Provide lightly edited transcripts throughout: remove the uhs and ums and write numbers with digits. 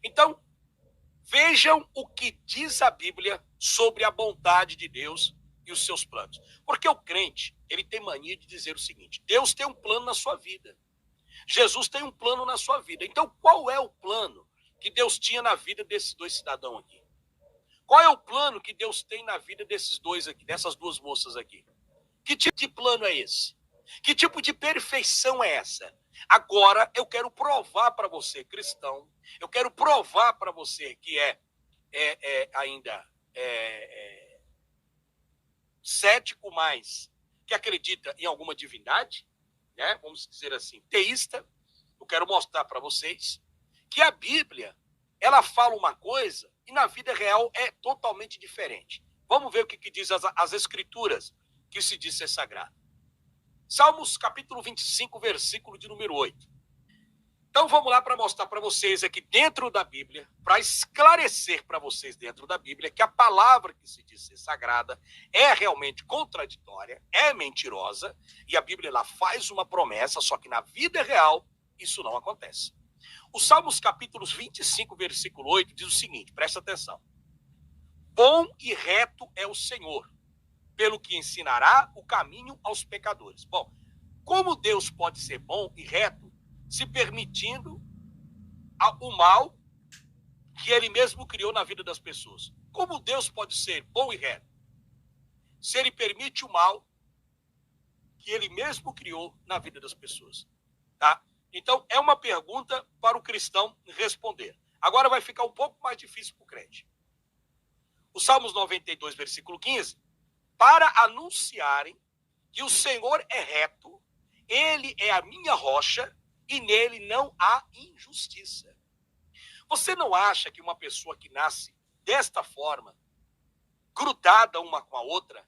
Então, vejam o que diz a Bíblia sobre a bondade de Deus e os seus planos. Porque o crente, ele tem mania de dizer o seguinte: Deus tem um plano na sua vida. Jesus tem um plano na sua vida. Então, qual é o plano que Deus tinha na vida desses dois cidadãos aqui? Qual é o plano que Deus tem na vida desses dois aqui, dessas duas moças aqui? Que tipo de plano é esse? Que tipo de perfeição é essa? Agora eu quero provar para você, cristão, eu quero provar para você que ainda cético mais, que acredita em alguma divindade, né? Vamos dizer assim, teísta. Eu quero mostrar para vocês que a Bíblia, ela fala uma coisa e na vida real é totalmente diferente. Vamos ver o que diz as escrituras que se diz ser sagrado. Salmos capítulo 25, versículo de número 8. Então vamos lá para mostrar para vocês aqui dentro da Bíblia, para esclarecer para vocês dentro da Bíblia que a palavra que se diz ser sagrada é realmente contraditória, é mentirosa, e a Bíblia ela faz uma promessa, só que na vida real isso não acontece. O Salmos capítulo 25, versículo 8 diz o seguinte, presta atenção. Bom e reto é o Senhor, pelo que ensinará o caminho aos pecadores. Bom, como Deus pode ser bom e reto se permitindo o mal que ele mesmo criou na vida das pessoas? Como Deus pode ser bom e reto se ele permite o mal que ele mesmo criou na vida das pessoas? Tá? Então, é uma pergunta para o cristão responder. Agora vai ficar um pouco mais difícil para o crente. O Salmos 92, versículo 15, para anunciarem que o Senhor é reto, ele é a minha rocha e nele não há injustiça. Você não acha que uma pessoa que nasce desta forma, grudada uma com a outra,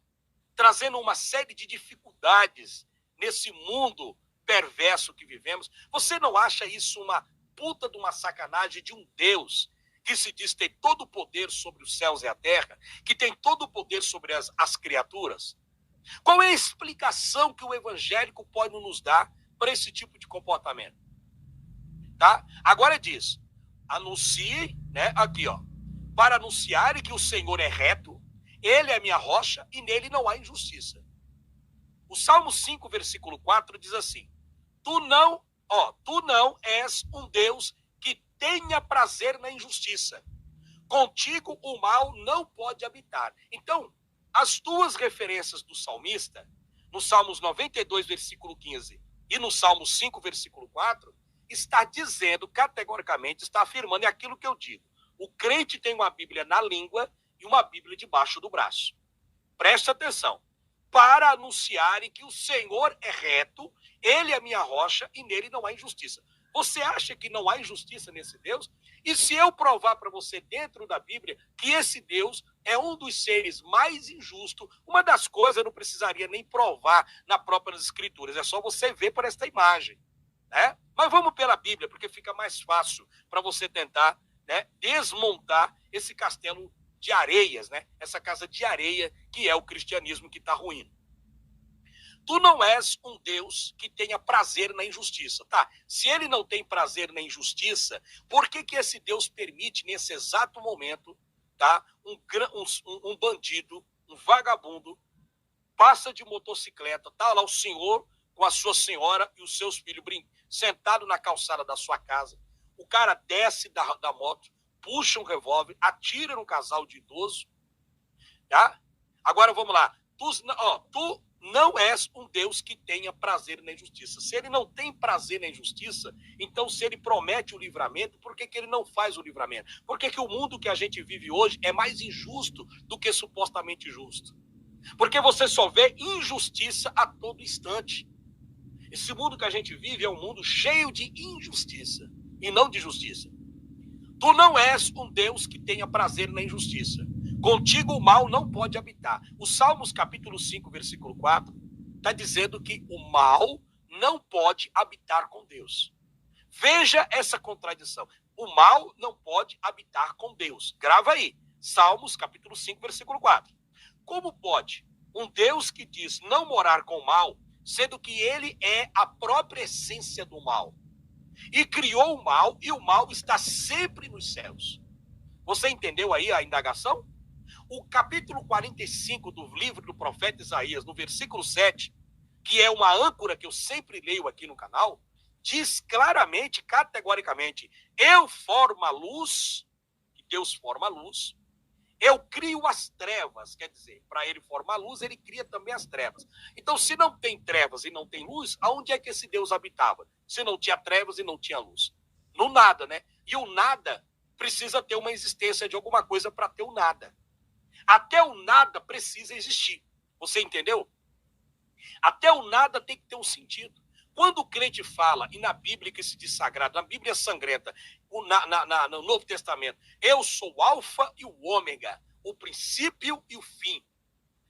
trazendo uma série de dificuldades nesse mundo perverso que vivemos, você não acha isso uma puta de uma sacanagem de um Deus que se diz ter todo o poder sobre os céus e a terra, que tem todo o poder sobre as criaturas? Qual é a explicação que o evangélico pode nos dar para esse tipo de comportamento? Tá? Agora diz, anuncie, né, aqui, ó, para anunciar que o Senhor é reto, ele é minha rocha e nele não há injustiça. O Salmo 5, versículo 4 diz assim, tu não és um Deus que tenha prazer na injustiça. Contigo o mal não pode habitar. Então, as duas referências do salmista, no Salmos 92, versículo 15, e no Salmo 5, versículo 4, está dizendo categoricamente, está afirmando, é aquilo que eu digo. O crente tem uma Bíblia na língua e uma Bíblia debaixo do braço. Preste atenção. Para anunciarem que o Senhor é reto, ele é a minha rocha e nele não há injustiça. Você acha que não há injustiça nesse Deus? E se eu provar para você dentro da Bíblia que esse Deus é um dos seres mais injustos, uma das coisas eu não precisaria nem provar na própria Escrituras, é só você ver por esta imagem, né? Mas vamos pela Bíblia, porque fica mais fácil para você tentar, né, desmontar esse castelo de areias, né? Essa casa de areia que é o cristianismo que está ruindo. Tu não és um Deus que tenha prazer na injustiça, tá? Se ele não tem prazer na injustiça, por que esse Deus permite nesse exato momento, tá? Um bandido, um vagabundo, passa de motocicleta, tá lá o senhor com a sua senhora e os seus filhos sentado na calçada da sua casa. O cara desce da moto, puxa um revólver, atira no casal de idoso, tá? Agora vamos lá. Tu não és um Deus que tenha prazer na injustiça. Se ele não tem prazer na injustiça, então se ele promete o livramento, por que ele não faz o livramento? Por que o mundo que a gente vive hoje é mais injusto do que supostamente justo? Porque você só vê injustiça a todo instante. Esse mundo que a gente vive é um mundo cheio de injustiça e não de justiça. Tu não és um Deus que tenha prazer na injustiça. Contigo o mal não pode habitar. O Salmos capítulo 5, versículo 4, está dizendo que o mal não pode habitar com Deus. Veja essa contradição. O mal não pode habitar com Deus. Grava aí. Salmos capítulo 5, versículo 4. Como pode um Deus que diz não morar com o mal, sendo que ele é a própria essência do mal? e criou o mal, e o mal está sempre nos céus. Você entendeu aí a indagação? O capítulo 45 do livro do profeta Isaías, no versículo 7, que é uma âncora que eu sempre leio aqui no canal, diz claramente, categoricamente, eu formo a luz, Deus forma a luz, eu crio as trevas, quer dizer, para ele formar a luz, ele cria também as trevas. Então, se não tem trevas e não tem luz, aonde é que esse Deus habitava? Se não tinha trevas e não tinha luz? No nada, né? E o nada precisa ter uma existência de alguma coisa para ter o nada. Até o nada precisa existir. Você entendeu? Até o nada tem que ter um sentido. Quando o crente fala, e na Bíblia que se diz sagrado, na Bíblia sangrenta, no Novo Testamento, eu sou o alfa e o ômega, o princípio e o fim.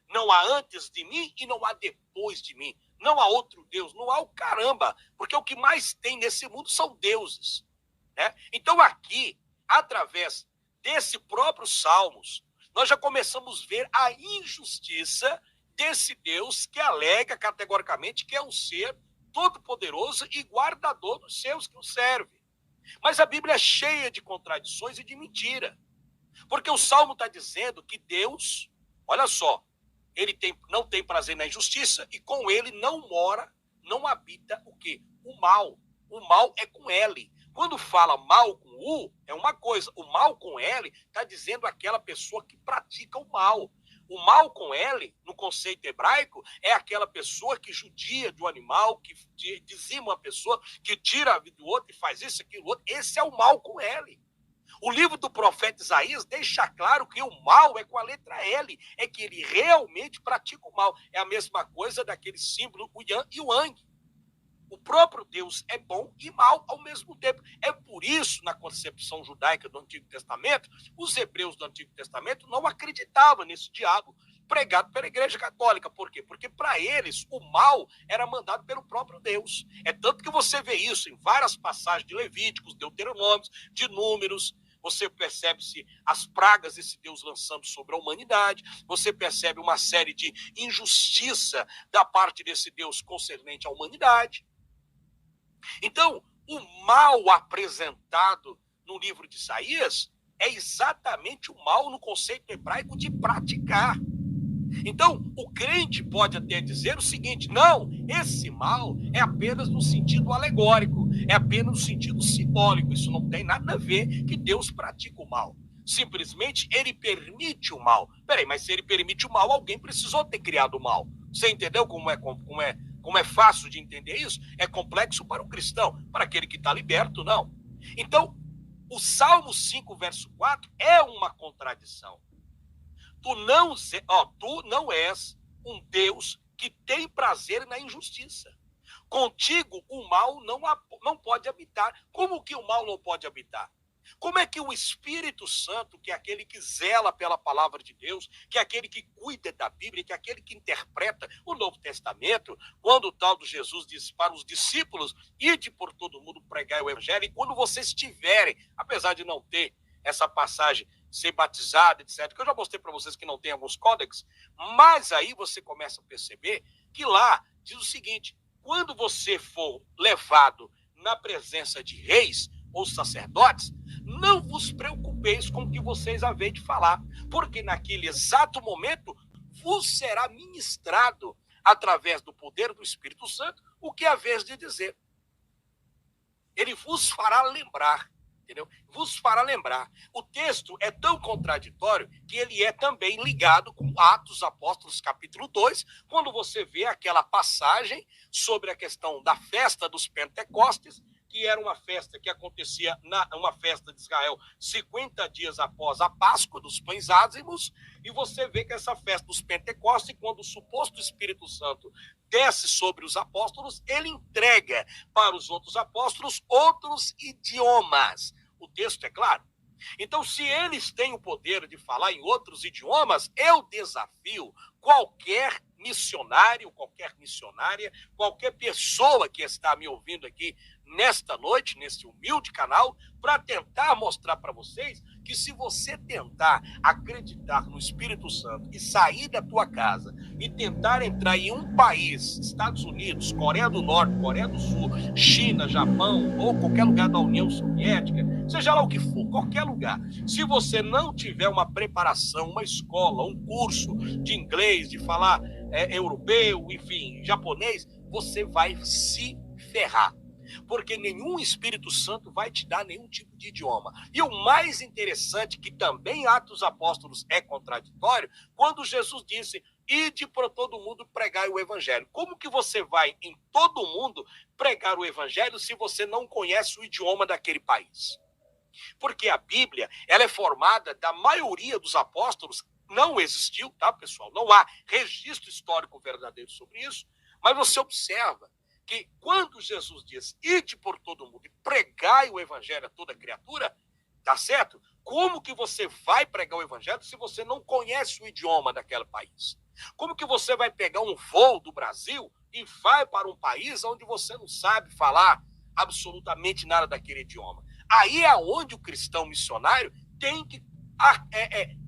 Não há antes de mim e não há depois de mim. Não há outro Deus, não há o caramba, porque o que mais tem nesse mundo são deuses. Né? Então aqui, através desse próprio Salmos, nós já começamos a ver a injustiça desse Deus que alega categoricamente que é um ser todo-poderoso e guardador dos seus que o servem. Mas a Bíblia é cheia de contradições e de mentira. Porque o Salmo está dizendo que Deus, olha só, ele não tem prazer na injustiça e com ele não mora, não habita o quê? O mal. O mal é com L. Quando fala mal com U, é uma coisa. O mal com L está dizendo aquela pessoa que pratica o mal. O mal com L, no conceito hebraico, é aquela pessoa que judia do animal, que dizima uma pessoa, que tira a vida do outro e faz isso, aquilo, outro. Esse é o mal com L. O livro do profeta Isaías deixa claro que o mal é com a letra L, é que ele realmente pratica o mal. É a mesma coisa daquele símbolo, o Yan e o Yang. O próprio Deus é bom e mal ao mesmo tempo. É por isso, na concepção judaica do Antigo Testamento, os hebreus do Antigo Testamento não acreditavam nesse diabo pregado pela Igreja Católica. Por quê? Porque para eles o mal era mandado pelo próprio Deus. É tanto que você vê isso em várias passagens de Levíticos, Deuteronômios, de Números. Você percebe-se as pragas desse Deus lançando sobre a humanidade. Você percebe uma série de injustiça da parte desse Deus concernente à humanidade. Então, o mal apresentado no livro de Isaías é exatamente o mal no conceito hebraico de praticar. Então, o crente pode até dizer o seguinte: não, esse mal é apenas no sentido alegórico, é apenas no sentido simbólico, isso não tem nada a ver que Deus pratica o mal. Simplesmente ele permite o mal. Peraí, mas se ele permite o mal, alguém precisou ter criado o mal. Você entendeu como é fácil de entender isso? É complexo para o cristão, para aquele que está liberto, não. Então, o Salmo 5, verso 4 é uma contradição. Tu não és um Deus que tem prazer na injustiça. Contigo o mal não pode habitar. Como que o mal não pode habitar? Como é que o Espírito Santo, que é aquele que zela pela palavra de Deus, que é aquele que cuida da Bíblia, que é aquele que interpreta o Novo Testamento, quando o tal de Jesus disse para os discípulos, ide por todo mundo pregar o evangelho, e quando vocês tiverem, apesar de não ter essa passagem, ser batizado, etc., que eu já mostrei para vocês que não tem alguns códex, mas aí você começa a perceber que lá diz o seguinte: quando você for levado na presença de reis ou sacerdotes, não vos preocupeis com o que vocês havem de falar, porque naquele exato momento vos será ministrado, através do poder do Espírito Santo, o que haveis de dizer. Ele vos fará lembrar. Entendeu? Vos fará lembrar. O texto é tão contraditório que ele é também ligado com Atos dos Apóstolos, capítulo 2, quando você vê aquela passagem sobre a questão da festa dos Pentecostes, que era uma festa que acontecia, uma festa de Israel 50 dias após a Páscoa dos Pães Ázimos, e você vê que essa festa dos Pentecostes, quando o suposto Espírito Santo desce sobre os apóstolos, ele entrega para os outros apóstolos outros idiomas. O texto é claro. Então, se eles têm o poder de falar em outros idiomas, eu desafio qualquer missionário, qualquer missionária, qualquer pessoa que está me ouvindo aqui nesta noite, nesse humilde canal, para tentar mostrar para vocês que se você tentar acreditar no Espírito Santo e sair da tua casa e tentar entrar em um país, Estados Unidos, Coreia do Norte, Coreia do Sul, China, Japão ou qualquer lugar da União Soviética, seja lá o que for, qualquer lugar, se você não tiver uma preparação, uma escola, um curso de inglês, de falar europeu, enfim, japonês, você vai se ferrar. Porque nenhum Espírito Santo vai te dar nenhum tipo de idioma. E o mais interessante, que também Atos dos Apóstolos é contraditório, quando Jesus disse, ide para todo mundo pregar o evangelho. Como que você vai em todo mundo pregar o evangelho se você não conhece o idioma daquele país? Porque a Bíblia, ela é formada da maioria dos apóstolos, não existiu, tá, pessoal? Não há registro histórico verdadeiro sobre isso, mas você observa que quando Jesus diz, ide por todo mundo e pregai o evangelho a toda criatura, tá certo? Como que você vai pregar o evangelho se você não conhece o idioma daquele país? Como que você vai pegar um voo do Brasil e vai para um país onde você não sabe falar absolutamente nada daquele idioma? Aí é onde o cristão missionário tem que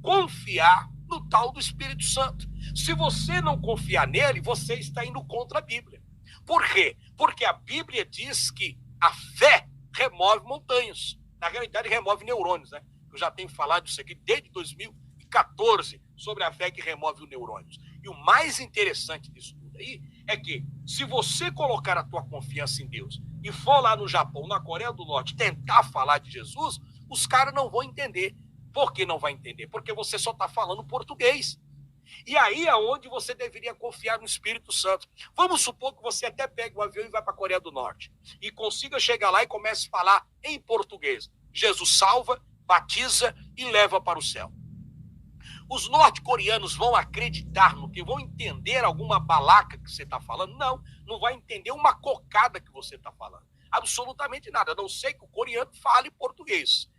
confiar no tal do Espírito Santo. Se você não confiar nele, você está indo contra a Bíblia. Por quê? Porque a Bíblia diz que a fé remove montanhas. Na realidade, remove neurônios, né? Eu já tenho falado disso aqui desde 2014, sobre a fé que remove os neurônios. E o mais interessante disso tudo aí é que, se você colocar a tua confiança em Deus e for lá no Japão, na Coreia do Norte, tentar falar de Jesus, os caras não vão entender. Por que não vai entender? Porque você só está falando português. E aí é onde você deveria confiar no Espírito Santo. Vamos supor que você até pegue o avião e vai para a Coreia do Norte e consiga chegar lá e comece a falar em português. Jesus salva, batiza e leva para o céu. Os norte-coreanos vão acreditar no que? Vão entender alguma balaca que você está falando? Não, não vai entender uma cocada que você está falando. Absolutamente nada, a não ser que o coreano fale português.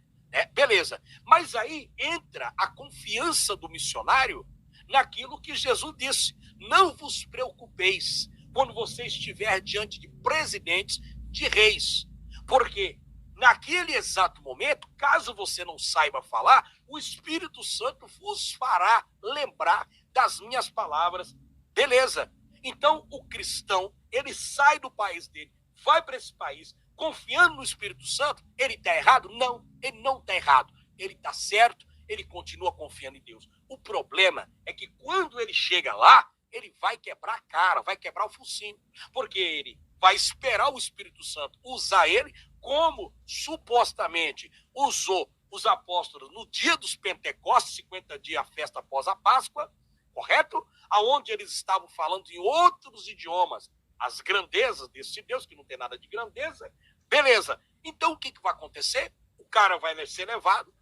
Beleza. Mas aí entra a confiança do missionário naquilo que Jesus disse. Não vos preocupeis quando você estiver diante de presidentes, de reis. Porque naquele exato momento, caso você não saiba falar, o Espírito Santo vos fará lembrar das minhas palavras. Beleza. Então, o cristão, ele sai do país dele, vai para esse país, confiando no Espírito Santo. Ele está errado? Não, ele não está errado. Ele está certo, ele continua confiando em Deus. O problema é que quando ele chega lá, ele vai quebrar a cara, vai quebrar o focinho, porque ele vai esperar o Espírito Santo usar ele como supostamente usou os apóstolos no dia dos Pentecostes, 50 dias a festa após a Páscoa, correto? Aonde eles estavam falando em outros idiomas, as grandezas desse Deus, que não tem nada de grandeza. Beleza. Então o que vai acontecer? O cara vai ser levado,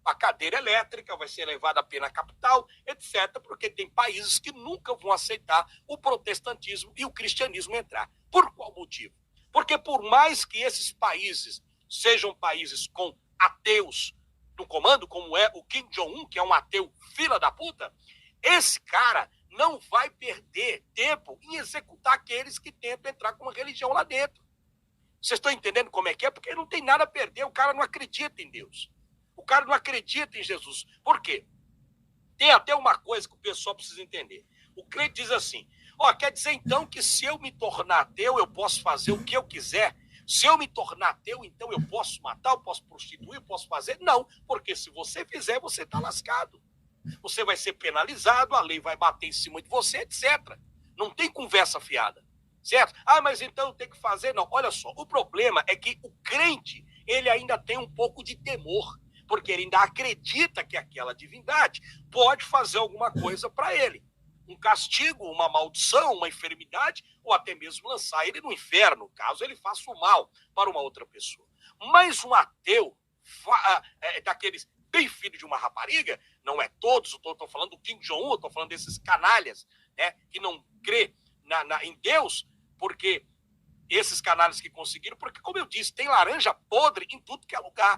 a cadeira elétrica vai ser levada à pena capital, etc., porque tem países que nunca vão aceitar o protestantismo e o cristianismo entrar. Por qual motivo? Porque por mais que esses países sejam países com ateus no comando, como é o Kim Jong-un, que é um ateu fila da puta, esse cara não vai perder tempo em executar aqueles que tentam entrar com uma religião lá dentro. Vocês estão entendendo como é que é? Porque não tem nada a perder, o cara não acredita em Deus. O cara não acredita em Jesus. Por quê? Tem até uma coisa que o pessoal precisa entender. O crente diz assim, quer dizer então que se eu me tornar ateu, eu posso fazer o que eu quiser? Se eu me tornar ateu, então eu posso matar, eu posso prostituir, eu posso fazer? Não, porque se você fizer, você está lascado. Você vai ser penalizado, a lei vai bater em cima de você, etc. Não tem conversa fiada, certo? Mas então eu tenho que fazer? Não, olha só, o problema é que o crente, ele ainda tem um pouco de temor, porque ele ainda acredita que aquela divindade pode fazer alguma coisa para ele. Um castigo, uma maldição, uma enfermidade, ou até mesmo lançar ele no inferno, caso ele faça o mal para uma outra pessoa. Mas um ateu, daqueles bem filho de uma rapariga, não é todos, estou falando do Kim Jong-un, estou falando desses canalhas, né, que não crê em Deus, porque esses canalhas que conseguiram, porque, como eu disse, tem laranja podre em tudo que é lugar.